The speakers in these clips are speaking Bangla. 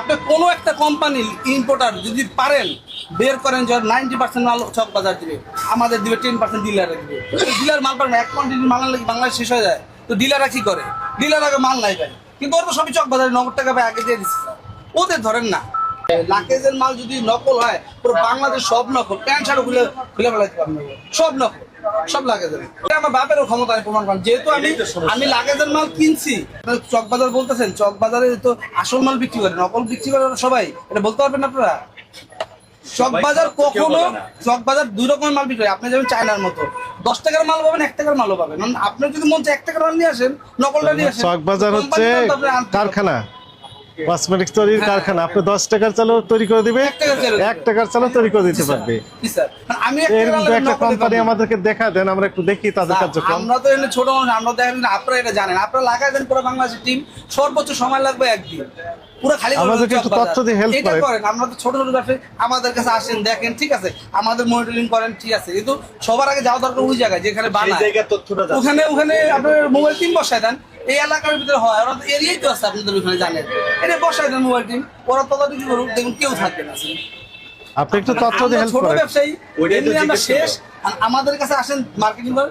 আপনি কোনো একটা কোম্পানি ইম্পোর্টার যদি পারেন বের করেন যে 90% মাল চক বাজার দিবে, আমাদের দিবে 10% ডিলারে দিবে। ডিলার মাল পারেন, এক কোয়ান্টিটি মাল আনলে বাংলাদেশ শেষ হয়ে যায়, তো ডিলাররা কি করে? ডিলার আগে মাল নাই পায়, কিন্তু ওরা তো সবই চক বাজারে নগদ টাকা পায় আগে দিয়ে দিচ্ছে। ওদের ধরেন না, লাকেজের মাল যদি নকল হয় পুরো বাংলাদেশ সব নকল, প্যান্ট শার্ট খুলে খুলে ফেলাইতে পারবেন, সব নকল, সব লাগেজের। এটা আমার বাপেরও ক্ষমতা আমি প্রমাণ করেন, যেহেতু আমি লাগেজের মাল কিনছি। চক বাজার বলতেছেন, চক বাজারে তো আসল মাল বিক্রি করে, নকল বিক্রি করে সবাই, এটা বলতে পারবেন আপনারা? চক বাজার কখনো, চক বাজার দুই রকমের মাল বিক্রি হয়। আপনি যেমন চায়নার মতো 10 টাকার মাল পাবেন, 1 টাকার মালও পাবেন। আপনার যদি মন চায় 1 টাকার মাল নিয়ে আসেন, নকলটা নিয়ে আসেন। চক বাজার হচ্ছে কারখানা, কসমেটিক্স তৈরির কারখানা। আপনি 10 টাকার চালও তৈরি করে দিবে, 1 টাকার চালও তৈরি করে দিতে পারবে। আমি একটা কোম্পানি আমাদেরকে দেখা দেন, আমরা একটু দেখি তাদের কার্যক্রম। আমরা তো এখানে ছোট মানুষ, আমরা দেখেন, আপনারা এটা জানেন। আপনারা লাগাই দেন পুরো বাংলাদেশের টিম, সর্বোচ্চ সময় লাগবে একদিন, পুরো খালি আমাদেরকে একটু তথ্য দিয়ে হেল্প করেন। আমরা তো ছোট ছোট ব্যবসায়ী, আমাদের কাছে আসেন, দেখেন, ঠিক আছে, আমাদের মনিটরিং করেন, ঠিক আছে, কিন্তু সবার আগে যাওয়া দরকার ওই জায়গায় যেখানে বানায়, ওখানে আপনার মোবাইল টিম বসায় দেন। এই এলাকার ভিতরে হয়, ওরা তো এরিয়াই তো আছে, আপনাদের ওখানে জানেন, এটা বসায় দেন মোবাইল টিম, ওরা তদারকি করুক, দেখুন কেউ থাকবে না। আপনি একটু তথ্য দিয়ে হেল্প ছোট করেন। ব্যবসায়ী, আমরা শেষ, আমাদের কাছে আসেন মার্কেটিং করেন,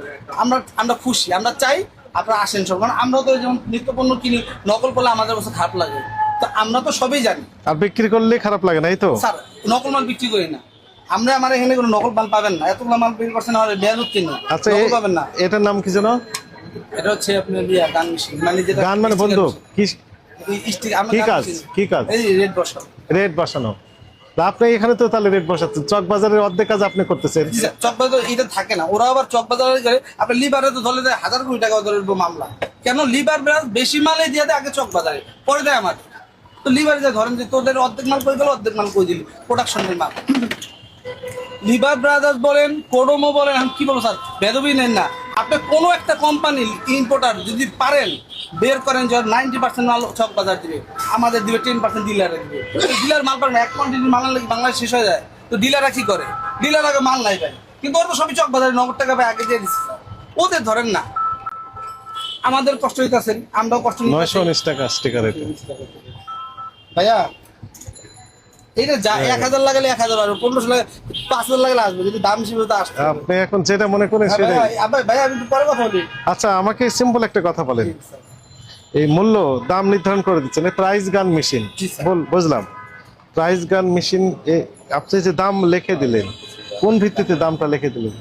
আমরা খুশি, আমরা চাই আপনারা আসেন সব। কারণ আমরা তো যেমন নিত্য পণ্য কিনি, নকল করলে আমাদের কাছে খারাপ লাগে, তো আমরা তো সবই জানি। আর বিক্রি করলে খারাপ লাগে না, এই তো স্যার নকল মাল বিক্রি করি না আমরা, আমার এখানে কোনো নকল মাল পাবেন না। এতগুলো মাল বিক্রি করছেন আমাদের বেয়াদব কিনা, আচ্ছা নকল পাবেন না। এটার নাম কি জানো? এটা হচ্ছে আপনার গান মেশিন, মানে যেটা গান মানে বন্ধু কি কি কাজ, কি কাজ? এই রেড বসানো, রেট বসানো। আপনি এখানে তো তাহলে রেট বসাচ্ছেন, চক বাজারের অর্ধেক কাজ আপনি করতেছেন। চক বাজার এটা থাকে না, ওরা আবার চক বাজারে করে আপনার লিভারে তো ধরলে দেয় 1000 কোটি টাকা ধরবো মামলা। কেন? লিভার ব্রাঞ্চ বেশি মালে দিয়ে দেয় আগে চক বাজারে, পরে দেয় আমাকে। তো লিভারে যে ধরেন যে তোদের অর্ধেক মাল করে গেল, অর্ধেক মাল করে দিলি প্রোডাকশনের মাল। লিভার ব্রাদার্স বলেন, কোডোমো বলেন, আমি কি বলবো স্যার, বেদবি নেন না। আপনি কোনো একটা কোম্পানি ইম্পোর্টার যদি পারেন বের করেন যে 90% মাল চক বাজার দিবে, আমাদের দিবে 10% ডিলারে দিবে। ডিলার মাল পারেন, এক কোয়ান্টিটি মাল আনলে বাংলাদেশ শেষ হয়ে যায়, তো ডিলাররা কি করে? ডিলার আগে মাল নাই পায়, কিন্তু ওরা তো সবই চক বাজারে নগদ টাকা পায় আগে দিয়ে দিচ্ছে। ওদের ধরেন না, আমাদের কষ্ট হইতেছেন, আমরাও কষ্ট 919 টাকা স্টিকার এটা। ভাইয়া এটা যা 1000 লাগালে 1000 আসবে, 1500 লাগে 5000 লাগালে আসবে, যদি দাম হিসেবে তো আসবে। আপনি এখন যেটা মনে করেন সেটাই। ভাইয়া আমি পরে কথা বলি। আচ্ছা আমাকে সিম্পল একটা কথা বলেন, এই মূল্য দাম নির্ধারণ করে দিচ্ছেন প্রাইস গান মেশিন, বুঝলাম, প্রাইস গান মেশিন। আপনি যে দাম লিখে দিলেন, কোন ভিত্তিতে দামটা লিখে দিলেন?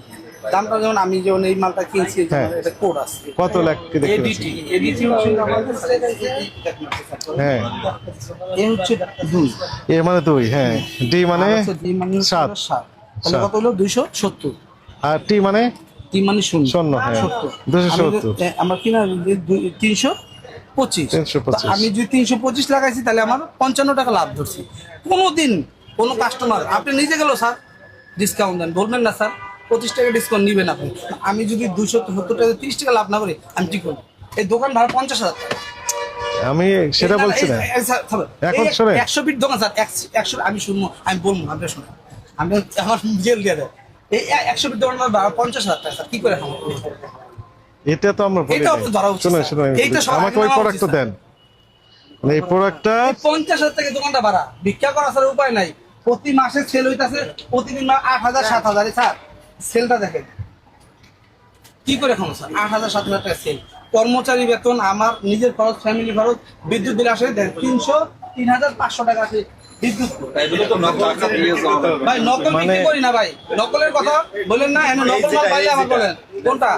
দামটা যেমন আমি যেমন এই মালটা কিনছি, এটা কোড আছে, কত লাখ কি দেখতে এডিটি এডিটি হচ্ছে হ্যাঁ, এই হচ্ছে 2, এ মানে 2, হ্যাঁ, ডি মানে ডি মানে 7, তাহলে কত হলো? 270। আর টি মানে টি মানে 0, শূন্য, হ্যাঁ 270। আমরা কিনা 325। 325। আমি যদি 325 লাগাইছি, তাহলে আমার 55 টাকা লাভ ধরছি। কোনোদিন কোনো কাস্টমার আপনি নিজে গেল স্যার ডিসকাউন্ট দেন, বলবেন না স্যার 25 টাকা ডিসকাউন্ট নিবেন আপনি। আমি যদি 270 টাকা 30 টাকা লাভ না করি, আমি কি করবো? এই দোকান ভাড়া 50,000 টাকা। আমি সেটা বলছি না, এখন শুনে 100 ফিট দোকান স্যার, 100 আমি শুনবো, আমি বলবো, আপনি শুনুন, আমি আমার জেল দিয়ে দেয়। এই 100 ফিট দোকান ভাড়া 50,000 টাকা স্যার, কি করে খাবো? এটা তো আমরা বলি, শুনুন শুনুন, আমাকে ওই প্রোডাক্টটা দেন, এই প্রোডাক্টটা 50,000 টাকা দোকানটা ভাড়া, ভিক্ষা করা স্যার উপায় নাই। প্রতি মাসে সেল হইতাছে, প্রতিদিন 8,000 7,000। স্যার সেলটা দেখেন কি করে খাবো স্যার, 8,000 7,000 টাকা সেল। কর্মচারী বেতন, আমার নিজের খরচ, ফ্যামিলি খরচ, বিদ্যুৎ বিল আসে 3,500 টাকা আছে বিদ্যুৎ। ভাই নকল বিক্রি করি না ভাই, নকলের কথা বলেন না, নকল মাল পাইলে আমার বলেন কোনটা?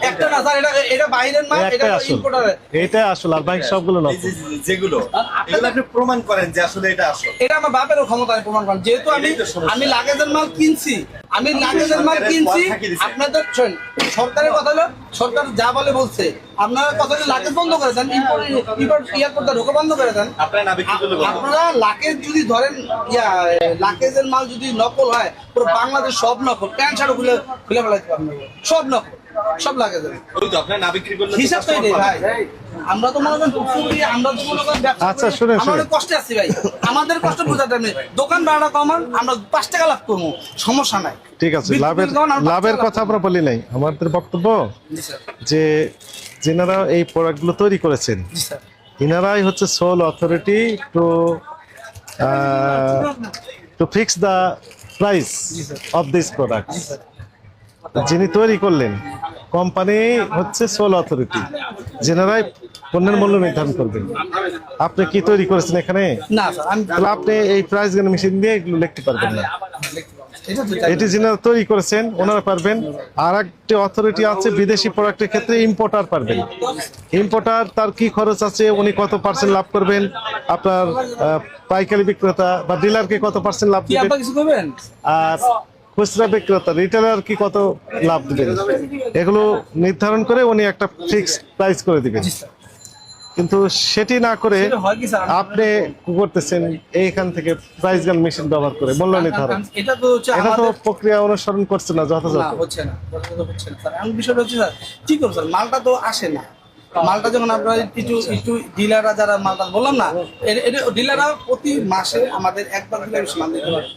একটা না স্যার, এটা বাইরের মাল, এটা ইম্পোর্টারের। এটা আসলে আর বাইক সবগুলো নকল, যেগুলো আপনি প্রমাণ করেন যে আসলে এটা আসল। এটা আমার বাপেরও ক্ষমতা আমি প্রমাণ করেন, যেহেতু আমি লাগেজের মাল কিনছি, আমি লাগেজের মাল কিনছি। আপনাদের সরকারের কথা হলো, সরকার যা বলে বলছে, আপনারা কথা হলো লাগেজ বন্ধ করে দেন, ইম্পোর্ট এয়ারপোর্টটা ঢোকা বন্ধ করে দেন। আপনারা লাগেজ যদি ধরেন, লাগেজের মাল যদি নকল হয় পুরো বাংলাদেশ সব নকল, প্যান্ট শার্ট খুলে খুলে ফেলাইতে পারবেন, সব নকল, সব লাগেজের হিসাব তো এটাই ভাই। আমরা তো মনে করেন আমরা তো মনে করেন আচ্ছা শুনে আমাদের কষ্টে আছি ভাই, আমাদের কষ্ট বোঝাতে নেই। দোকান ভাড়া কমান, আমরা 5 টাকা লাভ করবো, সমস্যা নাই। ঠিক আছে, লাভের কথা আমরা বলি নাই। আমাদের বক্তব্য যে যেনারা এই প্রোডাক্টগুলো তৈরি করেছেন, ইনারাই হচ্ছে sole authority to to fix the price জি, স্যার। Of this product. জি স্যার। যিনি তৈরি করলেন, কোম্পানি হচ্ছে সোল অথরিটি, যেনারাই পণ্যের মূল্য নির্ধারণ করবেন। আপনি কি তৈরি করেছেন এখানে? না স্যার, আমি তাহলে আপনি এই প্রাইস গান মেশিন দিয়ে এগুলো লিখতে পারবেন না। এটা তো এটি যিনারা তৈরি করেছেন ওনারা পারবেন। আর একটি অথরিটি আছে বিদেশি প্রোডাক্টের ক্ষেত্রে, ইম্পোর্টার পারবেন। ইম্পোর্টার তার কি খরচ আছে, উনি কত পার্সেন্ট লাভ করবেন, আপনার পাইকারি বিক্রেতা বা ডিলারকে কত পার্সেন্ট লাভ কি দিবেন, আপা কিছু করবেন? আর খুচরা বিক্রেতা রিটেলার কি কত লাভ দিবেন, এগুলো নির্ধারণ করে উনি একটা ফিক্সড প্রাইস করে দিবেন। জি স্যার। কিন্তু সেটি না করে সেটা হয় কি স্যার? আপনি কি করতেছেন, এইখান থেকে প্রাইস গান মেশিন ব্যবহার করে মূল্য নির্ধারণ, এটা তো হচ্ছে এটা তো আমাদের প্রক্রিয়া অনুসরণ করছে না যথাযথ। না, হচ্ছে না, হচ্ছে না স্যার। আমি বিষয়টা হচ্ছে স্যার, কি করবো স্যার, মালটা তো আসে না। মালটা যখন আপনার একটু একটু ডিলাররা যারা মালটা বললাম না, ডিলাররা প্রতি মাসে আমাদের একবার দিলে মাল দিতে পারে।